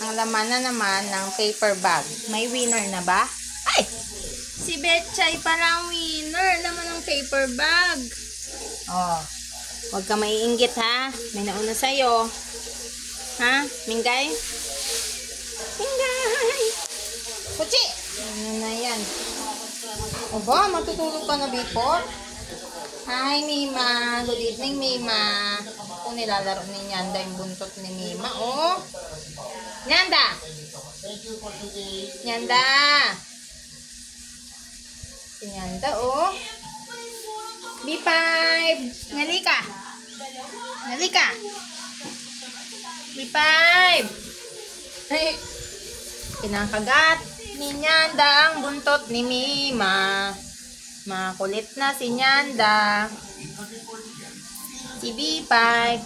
Ang laman na naman ng paper bag. May winner na ba? Ay! Si Betchay parang winner naman ng paper bag. Oh. Huwag ka maiinggit ha. May nauna sa'yo. Ha? Mingay? Mingay! Kuchi! Ano na yan? Aba, matutulog ka na before? Hi, Mima. Good evening, Mima. Kung nilalaro ni Nyanda yung buntot ni Mima, oh. Nyanda! Nyanda! Si Nyanda, oh. B5! Nalika! Nalika! B5! Ay! Pinakagat ni Nyanda ang buntot ni Mima. Makulit na si Nyanda. Si B5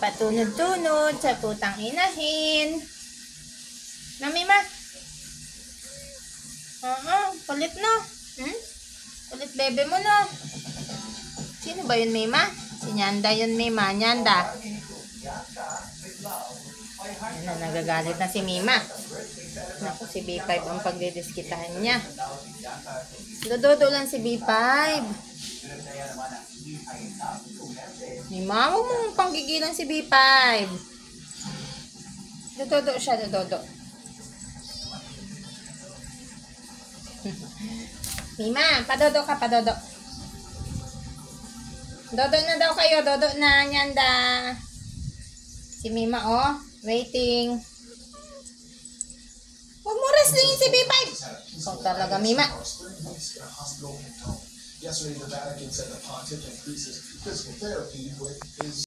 patunod-tunod sa putang inahin. Na Mima? Kulit na. Kulit bebe mo na. Sino ba yun, Mima? Si Nyanda yun, Mima. Nyanda. Ano, nagagalit na si Mima. Naku, si B5 ang pagdidiskitahan niya. Dodo lang si B5. Mima, huwag mong panggigilan si B5. Dodo siya, dodo. Mima, padodo ka, padodo. Dodo na daw kayo, dodo na, Nyanda. Si Mima, oh, waiting. Huwag mo wrestlingin si B5. Ikaw talaga, Mima. Yesterday, the Vatican said the pontiff increases physical therapy with his